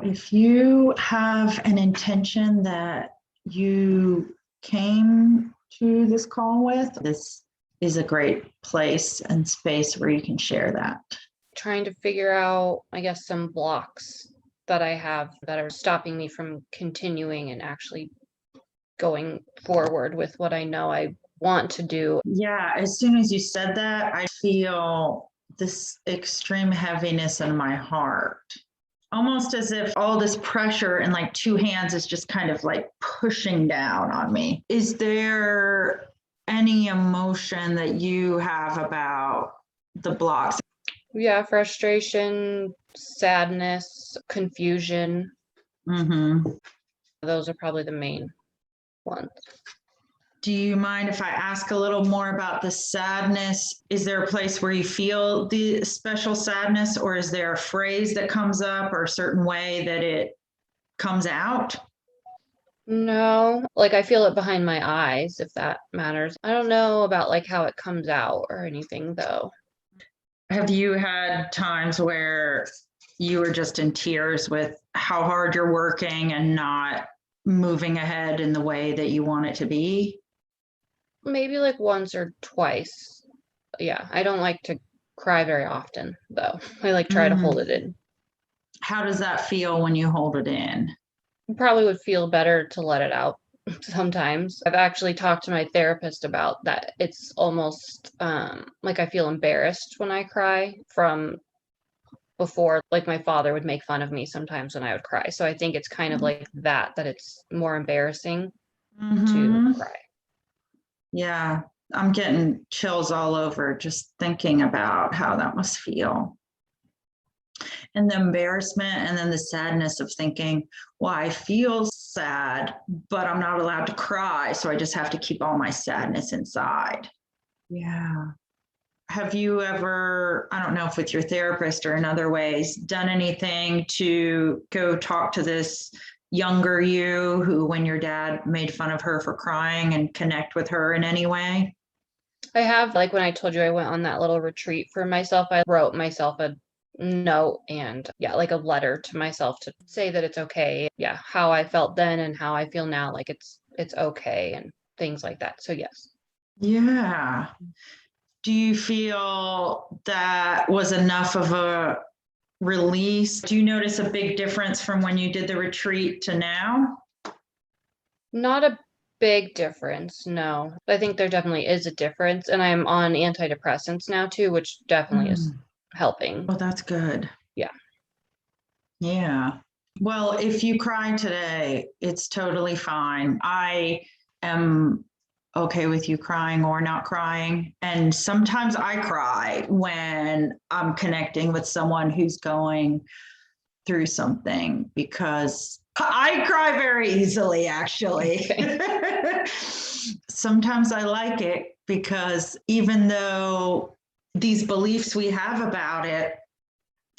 If you have an intention that you came to this call with, this is a great place and space where you can share that. Trying to figure out, I guess, some blocks that I have that are stopping me from continuing and actually going forward with what I know I want to do. Yeah, as soon as you said that, I feel this extreme heaviness in my heart. Almost as if all this pressure and like two hands is just kind of like pushing down on me. Is there any emotion that you have about the blocks? Yeah, frustration, sadness, confusion. Mm-hmm. Those are probably the main ones. Do you mind if I ask a little more about the sadness? Is there a place where you feel the special sadness, or is there a phrase that comes up or a certain way that it comes out? No, like I feel it behind my eyes, if that matters. I don't know about like how it comes out or anything though. Have you had times where you were just in tears with how hard you're working and not moving ahead in the way that you want it to be? Maybe like once or twice. Yeah, I don't like to cry very often though. I like try to hold it in. How does that feel when you hold it in? Probably would feel better to let it out sometimes. I've actually talked to my therapist about that. It's almost like I feel embarrassed when I cry from before. Like my father would make fun of me sometimes when I would cry. So I think it's kind of like that it's more embarrassing to cry. Yeah, I'm getting chills all over just thinking about how that must feel. And the embarrassment and then the sadness of thinking, well, I feel sad, but I'm not allowed to cry. So I just have to keep all my sadness inside. Yeah. Have you ever, I don't know if with your therapist or in other ways, done anything to go talk to this younger you who, when your dad made fun of her for crying, and connect with her in any way? I have, like when I told you I went on that little retreat for myself, I wrote myself a note and yeah, like a letter to myself to say that it's okay. Yeah, how I felt then and how I feel now, like it's okay and things like that. So yes. Yeah. Do you feel that was enough of a release? Do you notice a big difference from when you did the retreat to now? Not a big difference, no. I think there definitely is a difference, and I'm on antidepressants now too, which definitely is helping. Oh, that's good. Yeah. Yeah. Well, if you cry today, it's totally fine. I am okay with you crying or not crying. And sometimes I cry when I'm connecting with someone who's going through something, because I cry very easily, actually. Okay. Sometimes I like it because even though these beliefs we have about it,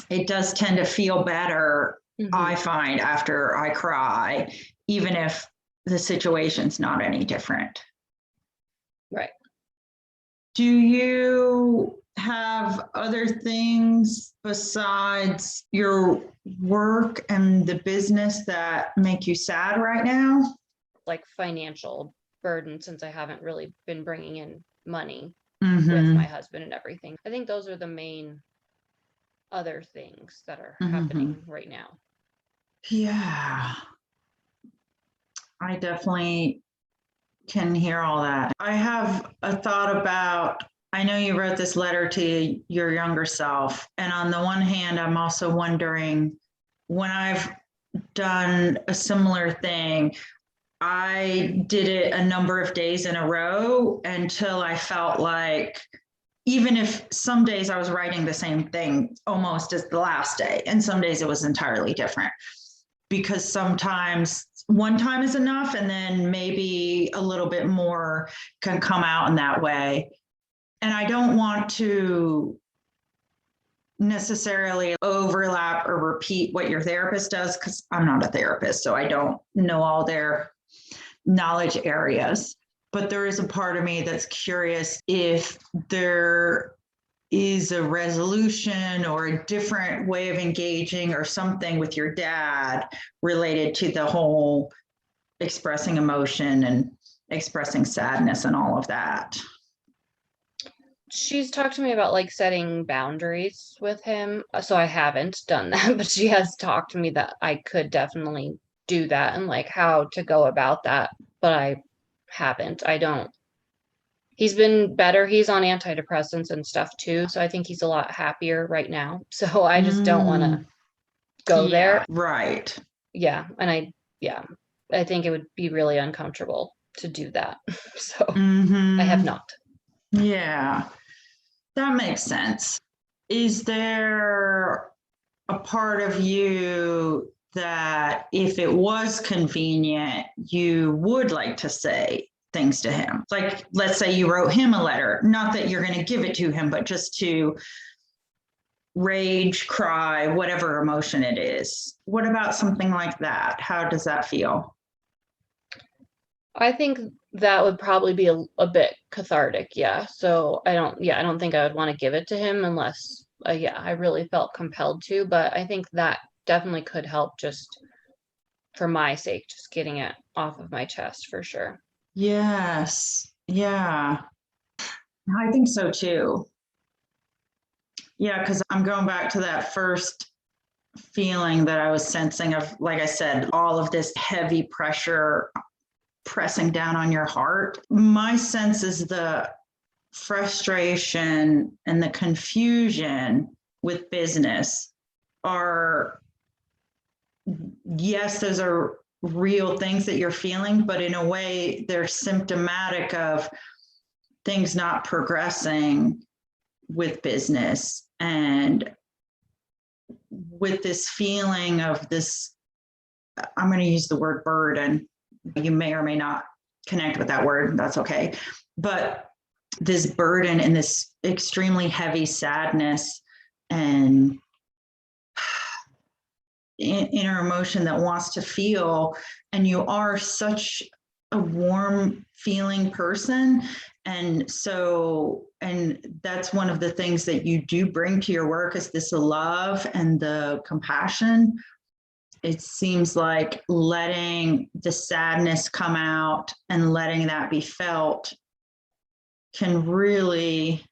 it does tend to feel better, I find, after I cry, even if the situation's not any different. Right. Do you have other things besides your work and the business that make you sad right now? Like financial burden, since I haven't really been bringing in money Mm-hmm. with my husband and everything. I think those are the main other things that are happening right now. Yeah. I definitely can hear all that. I have a thought about, I know you wrote this letter to your younger self. And on the one hand, I'm also wondering, when I've done a similar thing, I did it a number of days in a row until I felt like, even if some days I was writing the same thing almost as the last day, and some days it was entirely different, because sometimes one time is enough and then maybe a little bit more can come out in that way. And I don't want to necessarily overlap or repeat what your therapist does, because I'm not a therapist, so I don't know all their knowledge areas. But there is a part of me that's curious if there is a resolution or a different way of engaging or something with your dad related to the whole expressing emotion and expressing sadness and all of that? She's talked to me about like setting boundaries with him. So I haven't done that, but she has talked to me that I could definitely do that and like how to go about that, but I haven't. I don't. He's been better. He's on antidepressants and stuff too, so I think he's a lot happier right now. So I just don't want to go there. Right. Yeah, and yeah, I think it would be really uncomfortable to do that. So I have not. Yeah, that makes sense. Is there a part of you that if it was convenient, you would like to say things to him? Like, let's say you wrote him a letter, not that you're going to give it to him, but just to rage, cry, whatever emotion it is. What about something like that? How does that feel? I think that would probably be a bit cathartic, yeah. So I don't think I would want to give it to him unless, yeah, I really felt compelled to. But I think that definitely could help just for my sake, just getting it off of my chest for sure. Yes. Yeah. I think so too. Yeah, because I'm going back to that first feeling that I was sensing of, like I said, all of this heavy pressure pressing down on your heart. My sense is the frustration and the confusion with business are, yes, those are real things that you're feeling, but in a way, they're symptomatic of things not progressing with business and with this feeling of this, I'm going to use the word burden. You may or may not connect with that word. That's okay. But this burden and this extremely heavy sadness and inner emotion that wants to feel. And you are such a warm feeling person. And so, and that's one of the things that you do bring to your work is this love and the compassion. It seems like letting the sadness come out and letting that be felt can really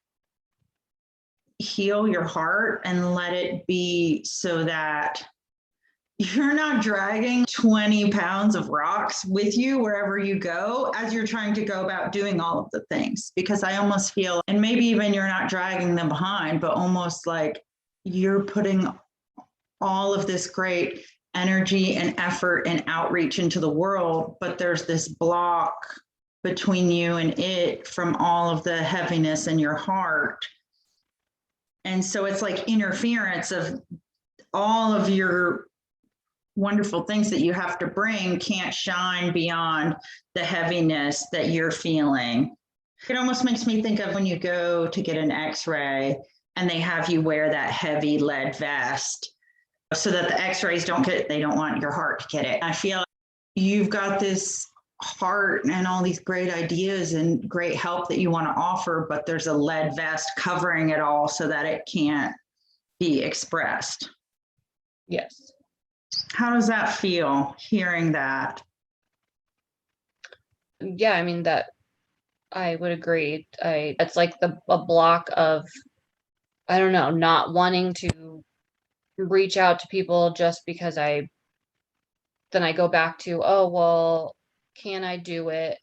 heal your heart and let it be so that you're not dragging 20 pounds of rocks with you wherever you go as you're trying to go about doing all of the things. Because I almost feel, and maybe even you're not dragging them behind, but almost like you're putting all of this great energy and effort and outreach into the world, but there's this block between you and it from all of the heaviness in your heart. And so it's like interference of all of your wonderful things that you have to bring can't shine beyond the heaviness that you're feeling. It almost makes me think of when you go to get an x-ray and they have you wear that heavy lead vest so that the x-rays they don't want your heart to get it. I feel like you've got this heart and all these great ideas and great help that you want to offer, but there's a lead vest covering it all so that it can't be expressed. Yes. How does that feel, hearing that? Yeah, I mean that I would agree. It's like a block of, I don't know, not wanting to reach out to people just because then I go back to, oh, well, can I do it?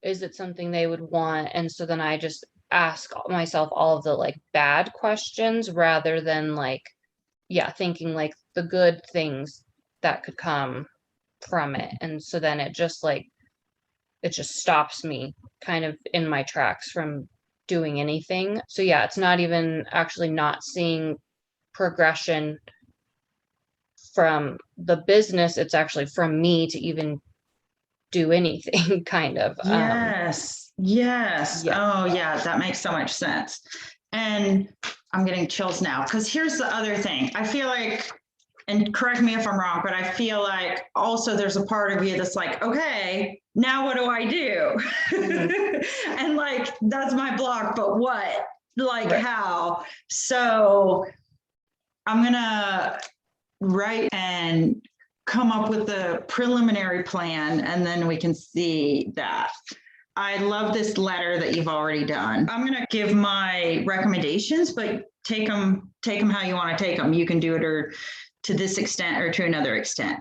Is it something they would want? And so then I just ask myself all of the like bad questions rather than like, yeah, thinking like the good things that could come from it. And so then it just stops me kind of in my tracks from doing anything. So yeah, it's not even actually not seeing progression from the business, it's actually from me to even do anything kind of. Yes. Yeah. Oh, yeah, that makes so much sense. And I'm getting chills now because here's the other thing. I feel like, and correct me if I'm wrong, but I feel like also there's a part of you that's like, okay, now what do I do? And like, that's my block, but what? Like Right. how? So I'm going to write and come up with a preliminary plan, and then we can see that. I love this letter that you've already done. I'm going to give my recommendations, but take them how you want to take them. You can do it or to this extent or to another extent.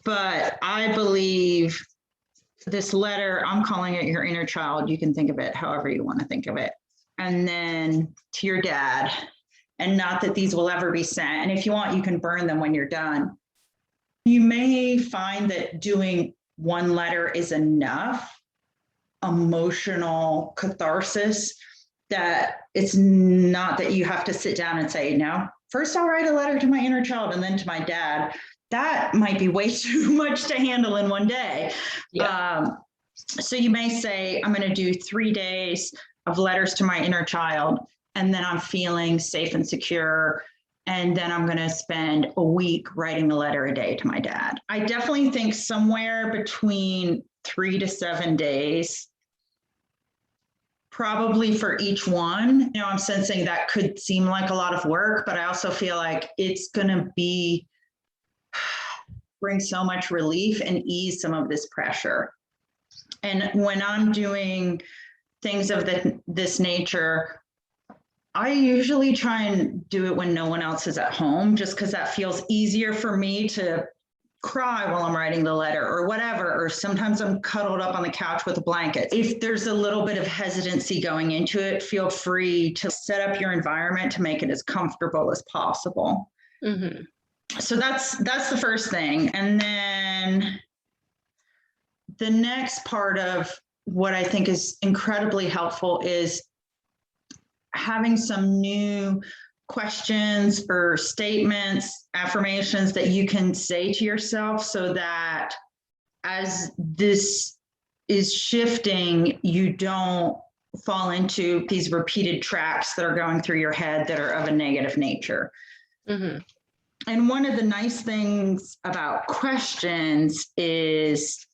But I believe this letter, I'm calling it your inner child. You can think of it however you want to think of it. And then to your dad, and not that these will ever be sent. And if you want, you can burn them when you're done. You may find that doing one letter is enough emotional catharsis, that it's not that you have to sit down and say, no, first I'll write a letter to my inner child and then to my dad. That might be way too much to handle in one day. Yeah. So you may say, I'm going to do 3 days of letters to my inner child, and then I'm feeling safe and secure. And then I'm going to spend a week writing a letter a day to my dad. I definitely think somewhere between 3 to 7 days, probably for each one. I'm sensing that could seem like a lot of work, but I also feel like it's going to bring so much relief and ease some of this pressure. And when I'm doing things of this nature, I usually try and do it when no one else is at home, just because that feels easier for me to cry while I'm writing the letter or whatever. Or sometimes I'm cuddled up on the couch with a blanket. If there's a little bit of hesitancy going into it, feel free to set up your environment to make it as comfortable as possible. Mm-hmm. So that's the first thing. And then the next part of what I think is incredibly helpful is having some new questions or statements, affirmations that you can say to yourself, so that as this is shifting, you don't fall into these repeated traps that are going through your head that are of a negative nature. Mm-hmm. And one of the nice things about questions is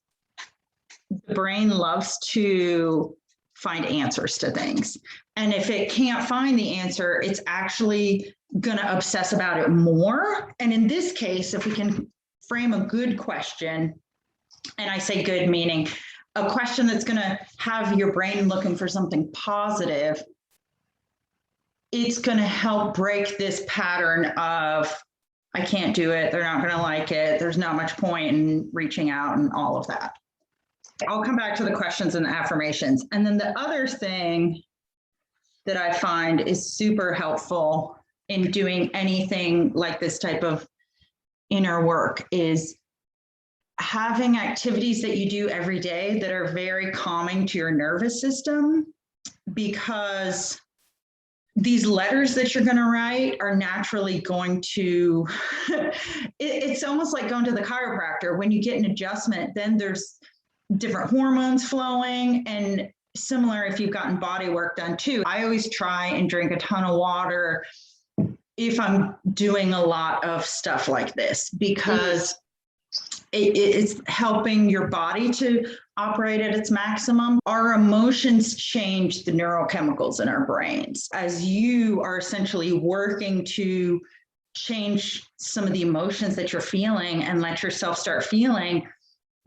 the brain loves to find answers to things. And if it can't find the answer, it's actually going to obsess about it more. And in this case, if we can frame a good question, and I say good meaning a question that's going to have your brain looking for something positive, it's going to help break this pattern of, I can't do it, they're not going to like it, there's not much point in reaching out and all of that. I'll come back to the questions and the affirmations. And then the other thing that I find is super helpful in doing anything like this type of inner work is having activities that you do every day that are very calming to your nervous system, because these letters that you're going to write are naturally going to, it's almost like going to the chiropractor. When you get an adjustment, then there's different hormones flowing, and similar if you've gotten body work done too. I always try and drink a ton of water if I'm doing a lot of stuff like this, because it's helping your body to operate at its maximum. Our emotions change the neurochemicals in our brains. As you are essentially working to change some of the emotions that you're feeling and let yourself start feeling,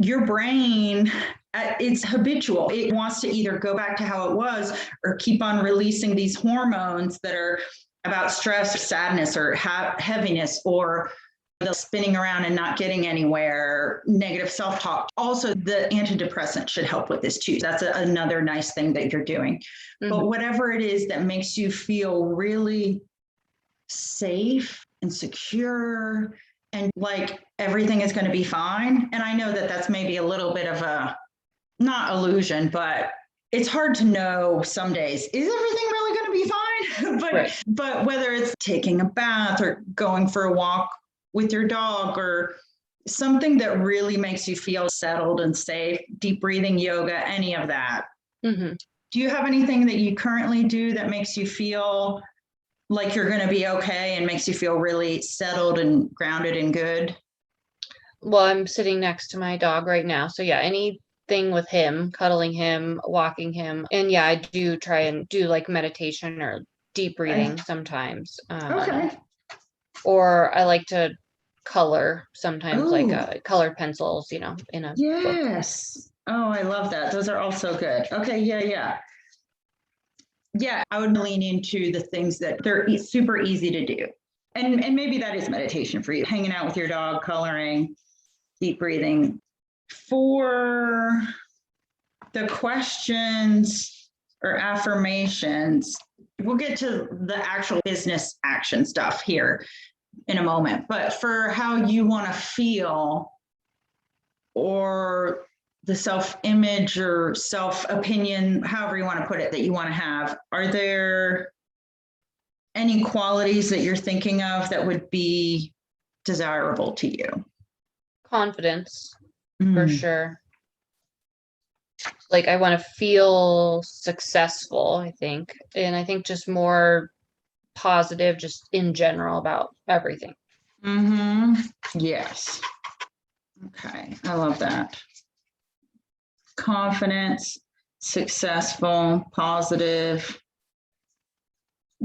your brain, it's habitual. It wants to either go back to how it was or keep on releasing these hormones that are about stress, sadness, or heaviness, or the spinning around and not getting anywhere, negative self-talk. Also, the antidepressant should help with this too. That's another nice thing that you're doing. Mm-hmm. But whatever it is that makes you feel really safe and secure and like everything is going to be fine. And I know that that's maybe a little bit of a, not illusion, but it's hard to know some days, is everything really going to be fine? But whether it's taking a bath or going for a walk with your dog or something that really makes you feel settled and safe, deep breathing, yoga, any of that. Mm-hmm. Do you have anything that you currently do that makes you feel like you're going to be okay and makes you feel really settled and grounded and good? Well, I'm sitting next to my dog right now. So yeah, any thing with him, cuddling him, walking him. And yeah, I do try and do like meditation or deep breathing sometimes. Okay. Or I like to color sometimes, like Oh, colored pencils, in a book. yes. Oh, I love that. Those are also good. Okay. Yeah. Yeah. Yeah. I would lean into the things that they're super easy to do. And maybe that is meditation for you, hanging out with your dog, coloring, deep breathing. For the questions or affirmations, we'll get to the actual business action stuff here in a moment, but for how you want to feel or the self-image or self-opinion, however you want to put it, that you want to have, are there any qualities that you're thinking of that would be desirable to you? Confidence, for sure. Like I want to feel successful, I think. And I think just more positive, just in general about everything. Yes. Okay. I love that. Confidence, successful, positive.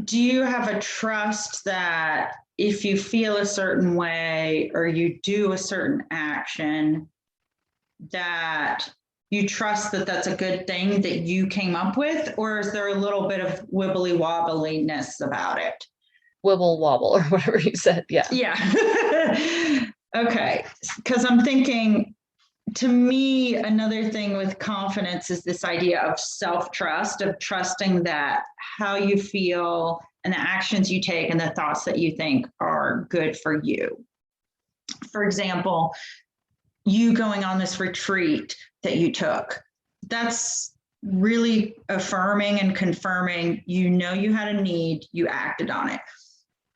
Do you have a trust that if you feel a certain way or you do a certain action, that you trust that that's a good thing that you came up with? Or is there a little bit of wibbly wobbliness about it? Wibble wobble or whatever you said. Yeah. Yeah. Okay. Because I'm thinking, to me, another thing with confidence is this idea of self-trust, of trusting that how you feel and the actions you take and the thoughts that you think are good for you. For example, you going on this retreat that you took, that's really affirming and confirming, you had a need, you acted on it.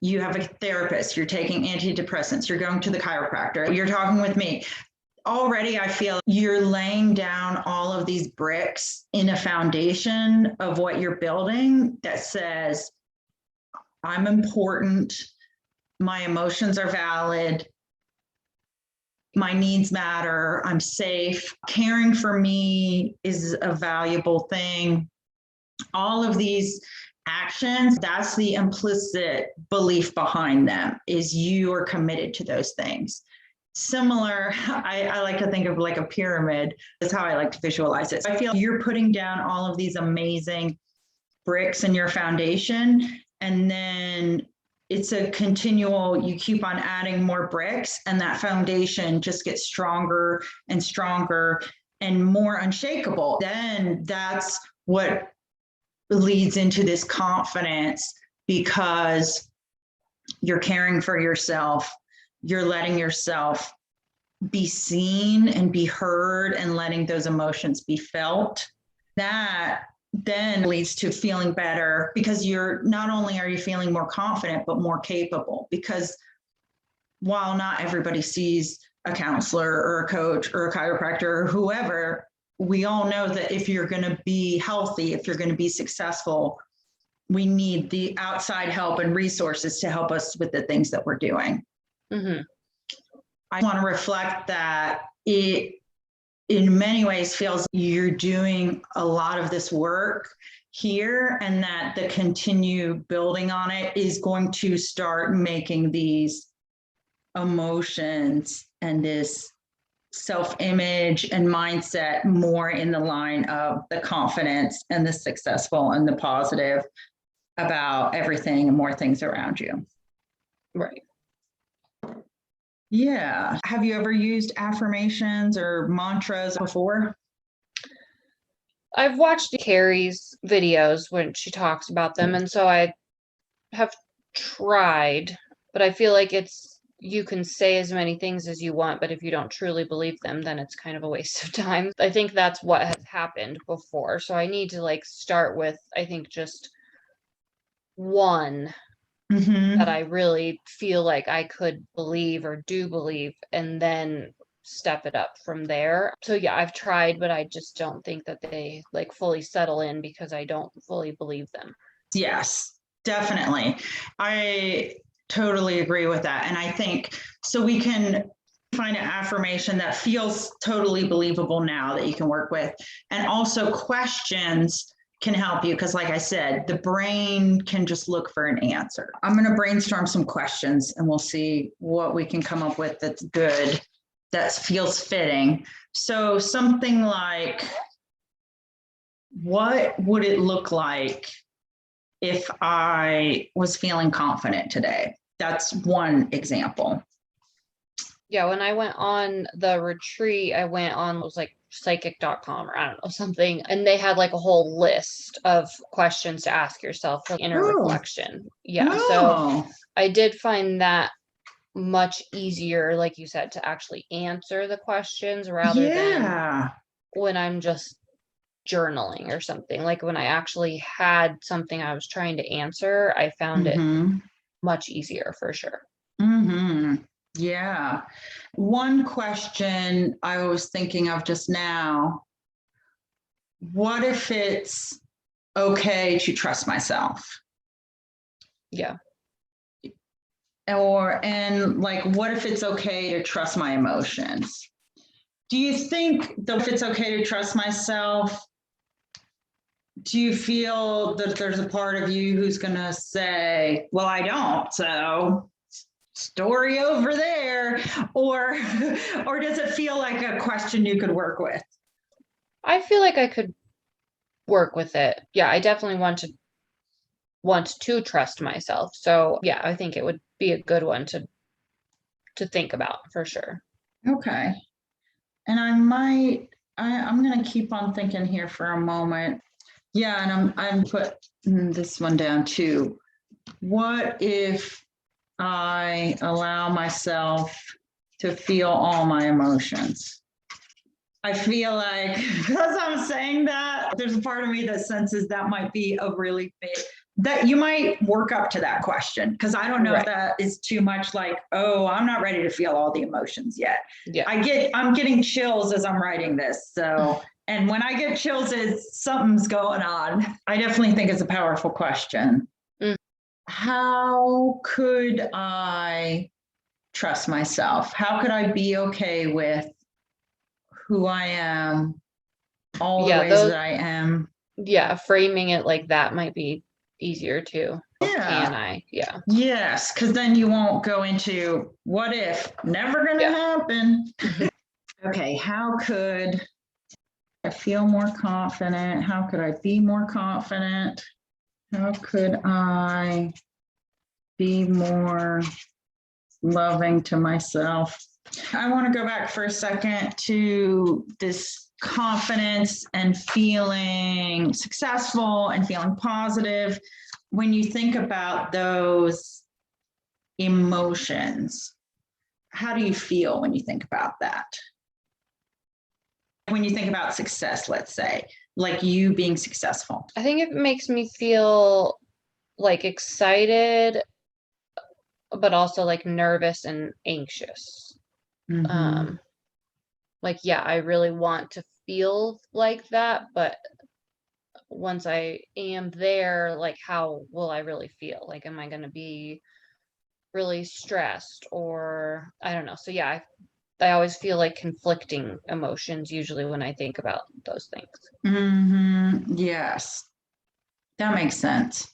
You have a therapist, you're taking antidepressants, you're going to the chiropractor, you're talking with me. Already, I feel you're laying down all of these bricks in a foundation of what you're building that says, I'm important, my emotions are valid, my needs matter, I'm safe, caring for me is a valuable thing. All of these actions, that's the implicit belief behind them, is you are committed to those things. Similar, I like to think of like a pyramid. That's how I like to visualize it. So I feel you're putting down all of these amazing bricks in your foundation, and then it's a continual, you keep on adding more bricks, and that foundation just gets stronger and stronger and more unshakable. Then that's what leads into this confidence, because you're caring for yourself, you're letting yourself be seen and be heard and letting those emotions be felt. That then leads to feeling better, because you're not only are you feeling more confident, but more capable. Because while not everybody sees a counselor or a coach or a chiropractor or whoever, we all know that if you're going to be healthy, if you're going to be successful, we need the outside help and resources to help us with the things that we're doing. Mm-hmm. I want to reflect that it, in many ways, feels you're doing a lot of this work here, and that the continue building on it is going to start making these emotions and this self-image and mindset more in the line of the confidence and the successful and the positive about everything and more things around you. Right. Yeah. Have you ever used affirmations or mantras before? I've watched Carrie's videos when she talks about them, and so I have tried, but I feel like you can say as many things as you want, but if you don't truly believe them, then it's kind of a waste of time. I think that's what has happened before. So I need to like start with, I think, just one that I really feel like I could believe or do believe, and then step it up from there. So yeah, I've tried, but I just don't think that they like fully settle in because I don't fully believe them. Yes, definitely. I totally agree with that. And I think so we can find an affirmation that feels totally believable now that you can work with. And also questions can help you because, like I said, the brain can just look for an answer. I'm going to brainstorm some questions and we'll see what we can come up with that's good, that feels fitting. So something like, what would it look like if I was feeling confident today? That's one example. Yeah, when I went on the retreat, I went on, it was like psychic.com or I don't know, something. And they had like a whole list of questions to ask yourself for inner reflection. Yeah. So I did find that much easier, like you said, to actually answer the questions rather than when I'm just journaling or something. Like when I actually had something I was trying to answer, I found it much easier for sure. Yeah. One question I was thinking of just now, what if it's okay to trust myself? Yeah. And like, what if it's okay to trust my emotions? Do you think that if it's okay to trust myself, do you feel that there's a part of you who's going to say, well, I don't, so story over there, or does it feel like a question you could work with? I feel like I could work with it. Yeah, I definitely want to trust myself. So yeah, I think it would be a good one to think about for sure. Okay. And I'm going to keep on thinking here for a moment. Yeah, and I'm put this one down too. What if I allow myself to feel all my emotions? I feel like because I'm saying that, there's a part of me that senses that might be a really big, that you might work up to that question. Because I don't know if that is too much like, oh, I'm not ready to feel all the emotions yet. Yeah. I'm getting chills as I'm writing this. So, and when I get chills, something's going on. I definitely think it's a powerful question. How could I trust myself? How could I be okay with who I am, all the ways that I am? Yeah, framing it like that might be easier too. Can I? Yeah. Yes, because then you won't go into what if, never gonna happen. Okay, how could I feel more confident? How could I be more confident? How could I be more loving to myself? I want to go back for a second to this confidence and feeling successful and feeling positive. When you think about those emotions, how do you feel when you think about that? When you think about success, let's say, like you being successful. I think it makes me feel like excited, but also like nervous and anxious. Like, yeah, I really want to feel like that, but once I am there, like, how will I really feel? Like, am I going to be really stressed or I don't know. So yeah, I always feel like conflicting emotions usually when I think about those things. Yes, that makes sense.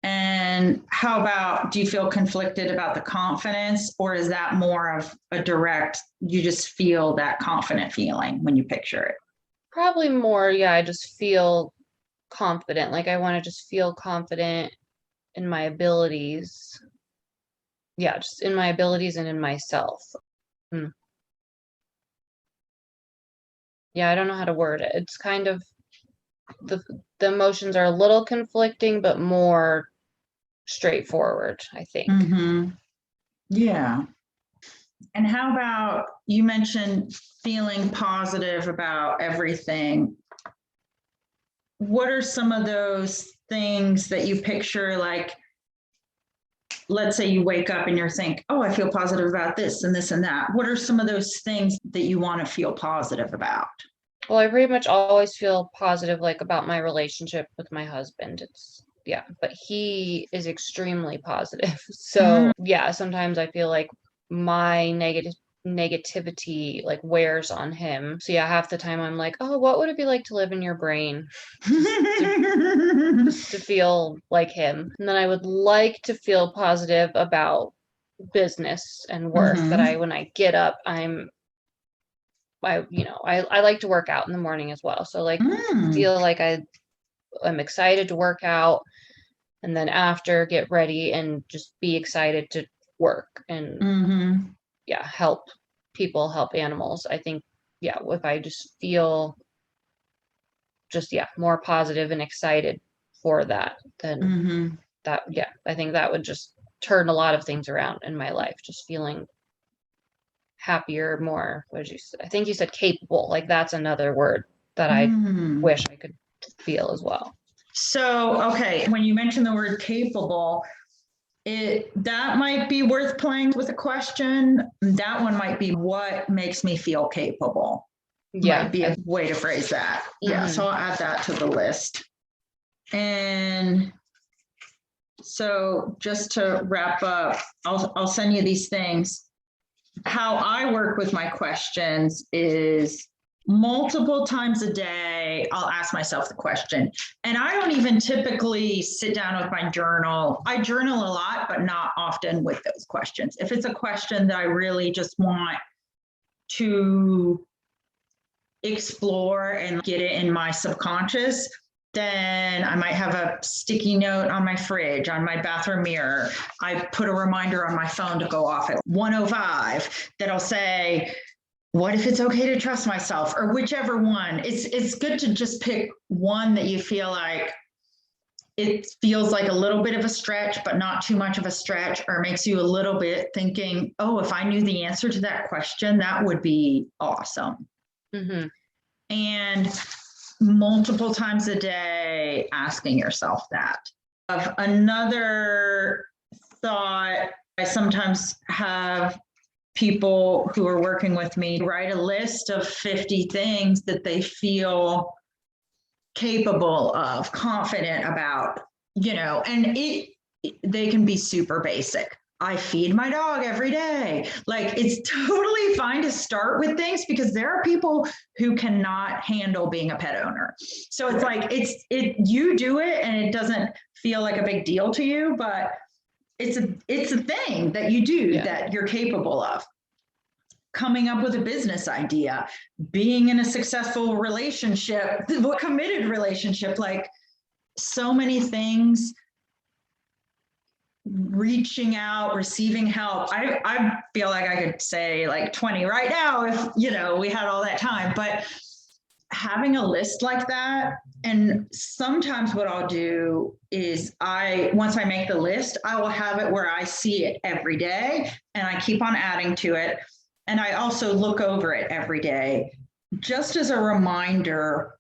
And how about, do you feel conflicted about the confidence, or is that more of a direct, you just feel that confident feeling when you picture it? Probably more, yeah, I just feel confident. Like I want to just feel confident in my abilities. Yeah, just in my abilities and in myself. Yeah, I don't know how to word it. It's kind of the emotions are a little conflicting, but more straightforward, I think. Yeah. And how about, you mentioned feeling positive about everything. What are some of those things that you picture? Like, let's say you wake up and you're thinking, oh, I feel positive about this and this and that. What are some of those things that you want to feel positive about? Well, I pretty much always feel positive, like about my relationship with my husband. But he is extremely positive. So yeah, sometimes I feel like my negativity like wears on him. So yeah, half the time I'm like, oh, what would it be like to live in your brain? Just to feel like him. And then I would like to feel positive about business and work, that when I get up, I like to work out in the morning as well. So like feel like I'm excited to work out, and then after get ready and just be excited to work and help people, help animals. I think, if I just feel more positive and excited for that, then I think that would just turn a lot of things around in my life, just feeling happier, more, what did you say? I think you said capable. Like that's another word that I wish I could feel as well. So, okay, when you mentioned the word capable, that might be worth playing with a question. That one might be, what makes me feel capable? Might be a way to phrase that. Yeah, so I'll add that to the list. And so just to wrap up, I'll send you these things. How I work with my questions is multiple times a day, I'll ask myself the question. And I don't even typically sit down with my journal. I journal a lot, but not often with those questions. If it's a question that I really just want to explore and get it in my subconscious, then I might have a sticky note on my fridge, on my bathroom mirror. I put a reminder on my phone to go off at 1:05 that'll say, what if it's okay to trust myself, or whichever one. It's good to just pick one that you feel like it feels like a little bit of a stretch, but not too much of a stretch, or makes you a little bit thinking, oh, if I knew the answer to that question, that would be awesome. And multiple times a day, asking yourself that. Another thought, I sometimes have people who are working with me write a list of 50 things that they feel capable of, confident about, and they can be super basic. I feed my dog every day. Like, it's totally fine to start with things, because there are people who cannot handle being a pet owner. So it's like, you do it and it doesn't feel like a big deal to you, but it's a thing that you do that you're capable of. Coming up with a business idea, being in a successful relationship, a committed relationship, like so many things. Reaching out, receiving help. I feel like I could say like 20 right now if, we had all that time, but having a list like that. And sometimes what I'll do is once I make the list, I will have it where I see it every day and I keep on adding to it. And I also look over it every day, just as a reminder,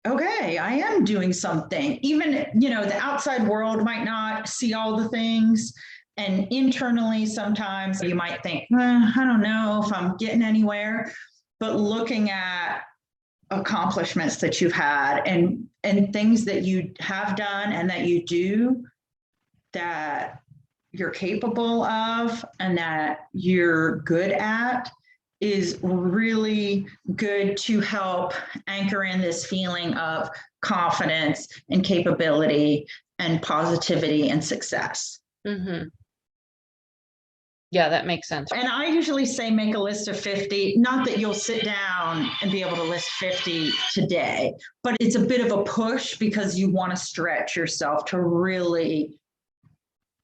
okay, I am doing something. Even, the outside world might not see all the things. And internally, sometimes you might think, I don't know if I'm getting anywhere. But looking at accomplishments that you've had and things that you have done and that you do that you're capable of and that you're good at is really good to help anchor in this feeling of confidence and capability and positivity and success. Yeah, that makes sense. And I usually say make a list of 50, not that you'll sit down and be able to list 50 today, but it's a bit of a push because you want to stretch yourself to really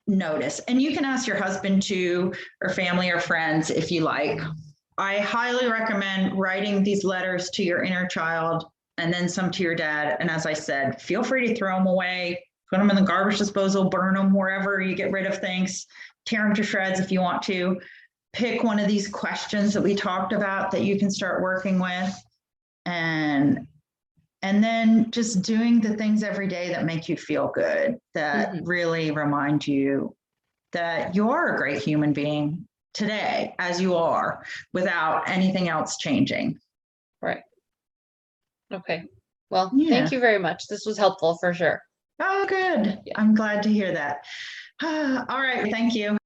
notice. And you can ask your husband too, or family or friends if you like. I highly recommend writing these letters to your inner child and then some to your dad. And as I said, feel free to throw them away, put them in the garbage disposal, burn them wherever you get rid of things, tear them to shreds if you want to. Pick one of these questions that we talked about that you can start working with. And then just doing the things every day that make you feel good, that really remind you that you are a great human being today as you are, without anything else changing. Right. Okay. Well, thank you very much. This was helpful for sure. Oh, good. Yeah. I'm glad to hear that. All right. Thank you.